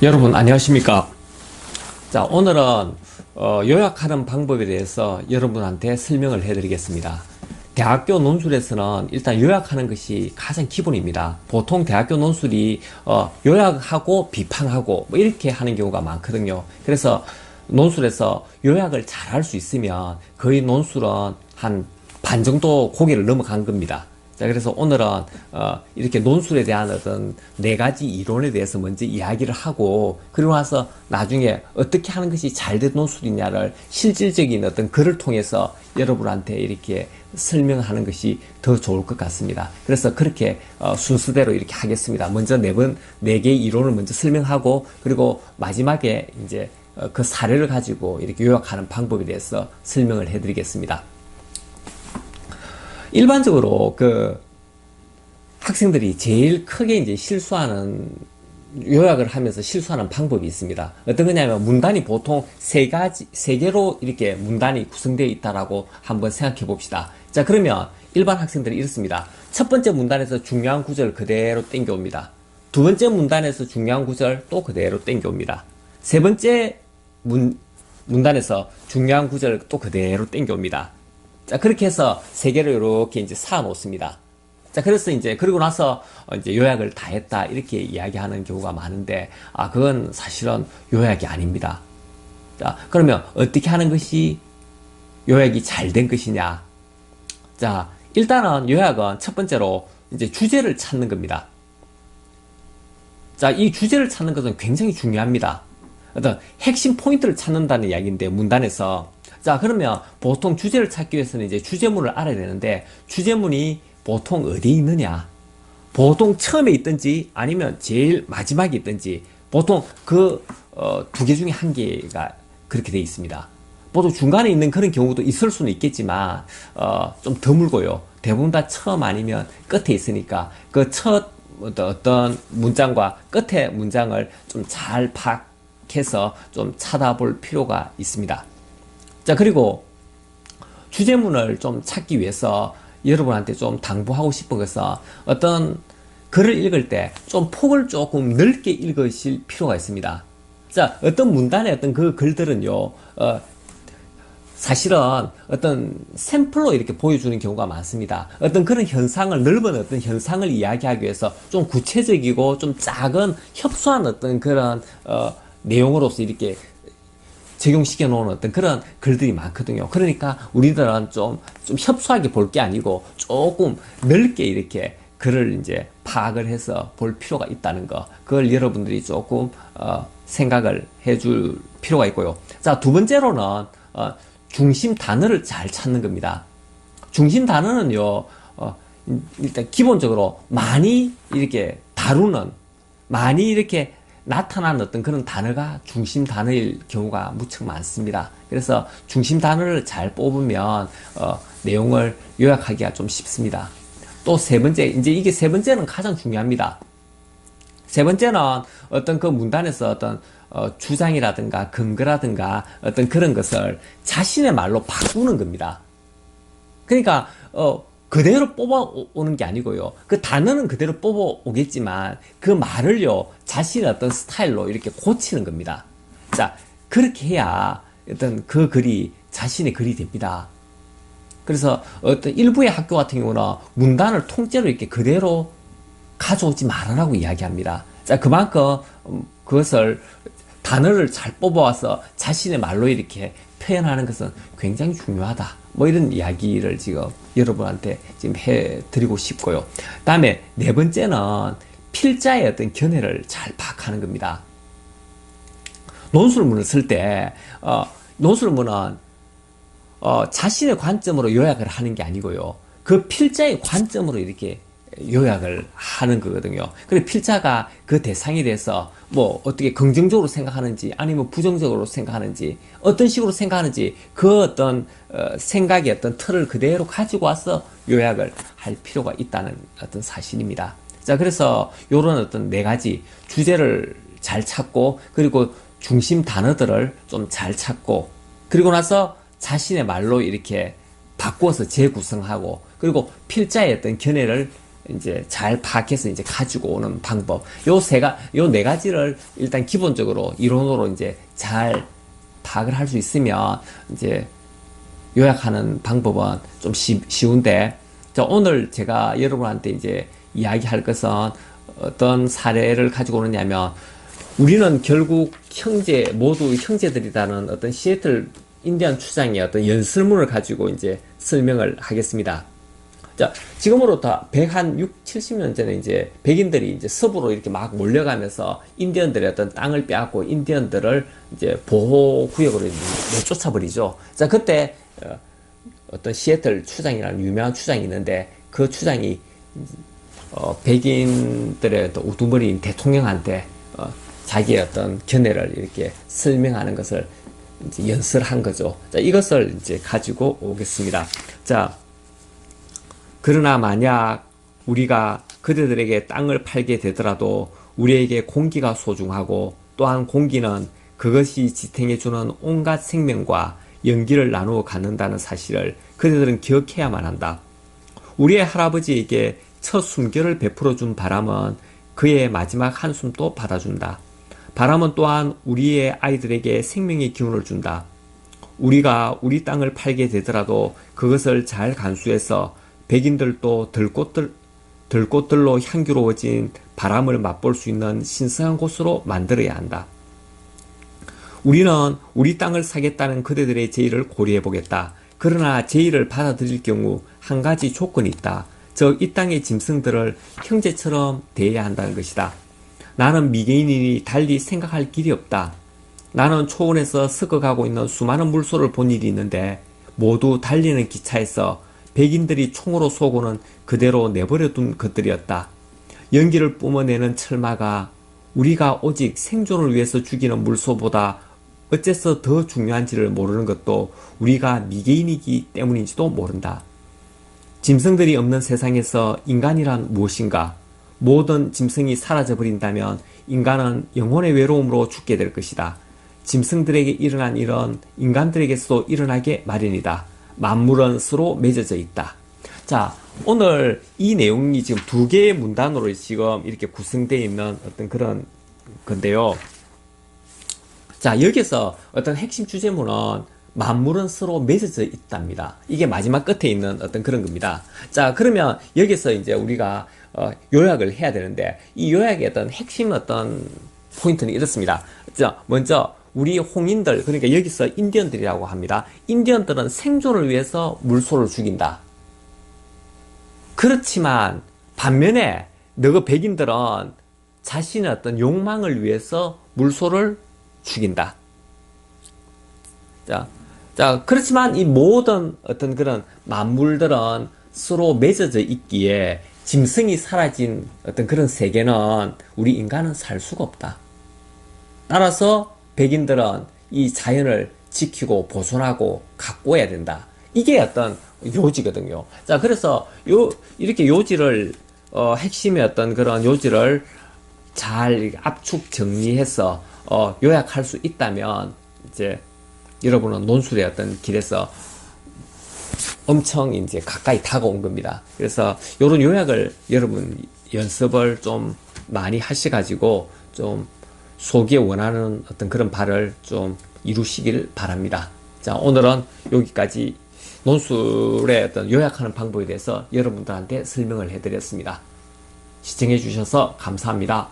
여러분 안녕하십니까? 자, 오늘은 요약하는 방법에 대해서 여러분한테 설명을 해드리겠습니다. 대학교 논술에서는 일단 요약하는 것이 가장 기본입니다. 보통 대학교 논술이 요약하고 비판하고 뭐 이렇게 하는 경우가 많거든요. 그래서 논술에서 요약을 잘 할 수 있으면 거의 논술은 한 반 정도 고개를 넘어간 겁니다. 자, 그래서 오늘은 이렇게 논술에 대한 어떤 네 가지 이론에 대해서 먼저 이야기를 하고, 그리고 나서 나중에 어떻게 하는 것이 잘된 논술이냐를 실질적인 어떤 글을 통해서 여러분한테 이렇게 설명하는 것이 더 좋을 것 같습니다. 그래서 그렇게 순서대로 이렇게 하겠습니다. 먼저 네 개의 이론을 먼저 설명하고, 그리고 마지막에 이제 그 사례를 가지고 이렇게 요약하는 방법에 대해서 설명을 해드리겠습니다. 일반적으로 그 학생들이 제일 크게 이제 실수하는, 요약을 하면서 실수하는 방법이 있습니다. 어떤 거냐면 문단이 보통 세 개로 이렇게 문단이 구성되어 있다라고 한번 생각해 봅시다. 자, 그러면 일반 학생들이 이렇습니다. 첫 번째 문단에서 중요한 구절 그대로 땡겨옵니다. 두 번째 문단에서 중요한 구절 또 그대로 땡겨옵니다. 세 번째 문단에서 중요한 구절 또 그대로 땡겨옵니다. 자, 그렇게 해서 세 개를 이렇게 이제 쌓아 놓습니다. 자, 그래서 이제, 그리고 나서 이제 요약을 다 했다, 이렇게 이야기하는 경우가 많은데, 그건 사실은 요약이 아닙니다. 자, 그러면 어떻게 하는 것이 요약이 잘 된 것이냐? 자, 일단은 요약은 첫 번째로 이제 주제를 찾는 겁니다. 자, 이 주제를 찾는 것은 굉장히 중요합니다. 어떤 핵심 포인트를 찾는다는 이야기인데, 문단에서. 자, 그러면 보통 주제를 찾기 위해서는 이제 주제문을 알아야 되는데, 주제문이 보통 어디에 있느냐? 보통 처음에 있든지 아니면 제일 마지막에 있든지, 보통 그 두 개 중에 한 개가 그렇게 되어 있습니다. 보통 중간에 있는 그런 경우도 있을 수는 있겠지만 좀 드물고요. 대부분 다 처음 아니면 끝에 있으니까 그 첫 어떤 문장과 끝의 문장을 좀 잘 파악해서 좀 찾아볼 필요가 있습니다. 자, 그리고 주제문을 좀 찾기 위해서 여러분한테 좀 당부하고 싶은 것은, 어떤 글을 읽을 때 좀 폭을 조금 넓게 읽으실 필요가 있습니다. 자, 어떤 문단의 어떤 그 글들은요, 사실은 어떤 샘플로 이렇게 보여주는 경우가 많습니다. 어떤 그런 현상을, 넓은 어떤 현상을 이야기하기 위해서 좀 구체적이고 좀 작은 협소한 어떤 그런 내용으로서 이렇게 적용시켜 놓은 어떤 그런 글들이 많거든요. 그러니까 우리들은 좀 협소하게 볼 게 아니고 조금 넓게 이렇게 글을 이제 파악을 해서 볼 필요가 있다는 거, 그걸 여러분들이 조금 생각을 해줄 필요가 있고요. 자, 두 번째로는 중심 단어를 잘 찾는 겁니다. 중심 단어는요, 일단 기본적으로 많이 이렇게 다루는, 많이 이렇게 나타난 어떤 그런 단어가 중심 단어일 경우가 무척 많습니다. 그래서 중심 단어를 잘 뽑으면 내용을 요약하기가 좀 쉽습니다. 또 세 번째, 이제 이게 세 번째는 가장 중요합니다. 세 번째는 어떤 그 문단에서 어떤 주장이라든가 근거라든가 어떤 그런 것을 자신의 말로 바꾸는 겁니다. 그러니까 그대로 뽑아오는 게 아니고요. 그 단어는 그대로 뽑아오겠지만 그 말을요, 자신의 어떤 스타일로 이렇게 고치는 겁니다. 자, 그렇게 해야 어떤 그 글이 자신의 글이 됩니다. 그래서 어떤 일부의 학교 같은 경우는 문단을 통째로 이렇게 그대로 가져오지 말아라고 이야기합니다. 자, 그만큼 그것을, 단어를 잘 뽑아와서 자신의 말로 이렇게 표현하는 것은 굉장히 중요하다, 뭐 이런 이야기를 지금 여러분한테 지금 해드리고 싶고요. 다음에 네 번째는 필자의 어떤 견해를 잘 파악하는 겁니다. 논술문을 쓸 때 논술문은 자신의 관점으로 요약을 하는 게 아니고요, 그 필자의 관점으로 이렇게 요약을 하는 거거든요. 그리고 필자가 그 대상에 대해서 뭐 어떻게 긍정적으로 생각하는지 아니면 부정적으로 생각하는지, 어떤 식으로 생각하는지, 그 어떤 생각의 어떤 틀을 그대로 가지고 와서 요약을 할 필요가 있다는 어떤 사실입니다. 자, 그래서 요런 어떤 네 가지 주제를 잘 찾고, 그리고 중심 단어들을 좀 잘 찾고, 그리고 나서 자신의 말로 이렇게 바꿔서 재구성하고, 그리고 필자의 어떤 견해를 이제 잘 파악해서 이제 가지고 오는 방법. 요 네 가지를 일단 기본적으로 이론으로 이제 잘 파악을 할 수 있으면 이제 요약하는 방법은 좀 쉬운데, 자, 오늘 제가 여러분한테 이제 이야기할 것은 어떤 사례를 가지고 오느냐면, 우리는 결국 모두 형제들이라는 어떤 시애틀 인디언 추장의 어떤 연설문을 가지고 이제 설명을 하겠습니다. 자, 지금으로부터 70년 전에 이제 백인들이 이제 서부로 이렇게 막 몰려가면서 인디언들의 어떤 땅을 빼앗고 인디언들을 이제 보호구역으로 내쫓아버리죠. 자, 그때 어떤 시애틀 추장이라는 유명한 추장이 있는데, 그 추장이 백인들의 우두머리인 대통령한테 자기의 어떤 견해를 이렇게 설명하는 것을 이제 연설한 거죠. 자, 이것을 이제 가지고 오겠습니다. 자, 그러나 만약 우리가 그대들에게 땅을 팔게 되더라도 우리에게 공기가 소중하고, 또한 공기는 그것이 지탱해주는 온갖 생명과 연기를 나누어 갖는다는 사실을 그대들은 기억해야만 한다. 우리의 할아버지에게 첫 숨결을 베풀어준 바람은 그의 마지막 한숨도 받아준다. 바람은 또한 우리의 아이들에게 생명의 기운을 준다. 우리가 우리 땅을 팔게 되더라도 그것을 잘 간수해서 백인들도 들꽃들로 향기로워진 바람을 맛볼 수 있는 신성한 곳으로 만들어야 한다. 우리는 우리 땅을 사겠다는 그대들의 제의를 고려해 보겠다. 그러나 제의를 받아들일 경우 한 가지 조건이 있다. 즉, 이 땅의 짐승들을 형제처럼 대해야 한다는 것이다. 나는 미개인이니 달리 생각할 길이 없다. 나는 초원에서 섞어가고 있는 수많은 물소를 본 일이 있는데, 모두 달리는 기차에서 백인들이 총으로 쏘고는 그대로 내버려둔 것들이었다. 연기를 뿜어내는 철마가 우리가 오직 생존을 위해서 죽이는 물소보다 어째서 더 중요한지를 모르는 것도 우리가 미개인이기 때문인지도 모른다. 짐승들이 없는 세상에서 인간이란 무엇인가? 모든 짐승이 사라져버린다면 인간은 영혼의 외로움으로 죽게 될 것이다. 짐승들에게 일어난 일은 인간들에게서도 일어나게 마련이다. 만물은 서로 맺어져 있다. 자, 오늘 이 내용이 지금 두 개의 문단으로 지금 이렇게 구성되어 있는 어떤 그런 건데요. 자, 여기서 어떤 핵심 주제문은 만물은 서로 맺어져 있답니다. 이게 마지막 끝에 있는 어떤 그런 겁니다. 자, 그러면 여기서 이제 우리가 요약을 해야 되는데, 이 요약의 어떤 핵심 어떤 포인트는 이렇습니다. 자, 먼저 우리 홍인들, 그러니까 여기서 인디언들이라고 합니다. 인디언들은 생존을 위해서 물소를 죽인다. 그렇지만 반면에 너그 백인들은 자신의 어떤 욕망을 위해서 물소를 죽인다. 자, 그렇지만 이 모든 어떤 그런 만물들은 서로 맺어져 있기에 짐승이 사라진 어떤 그런 세계는 우리 인간은 살 수가 없다. 따라서 백인들은 이 자연을 지키고 보존하고 가꾸어야 된다. 이게 어떤 요지거든요. 자, 그래서 이렇게 요지를 핵심의 어떤 그런 요지를 잘 압축 정리해서 요약할 수 있다면, 이제 여러분은 논술의 어떤 길에서 엄청 이제 가까이 다가온 겁니다. 그래서 이런 요약을 여러분 연습을 좀 많이 하셔가지고 좀 속에 원하는 어떤 그런 바를 좀 이루시길 바랍니다. 자, 오늘은 여기까지 논술의 어떤 요약하는 방법에 대해서 여러분들한테 설명을 해드렸습니다. 시청해 주셔서 감사합니다.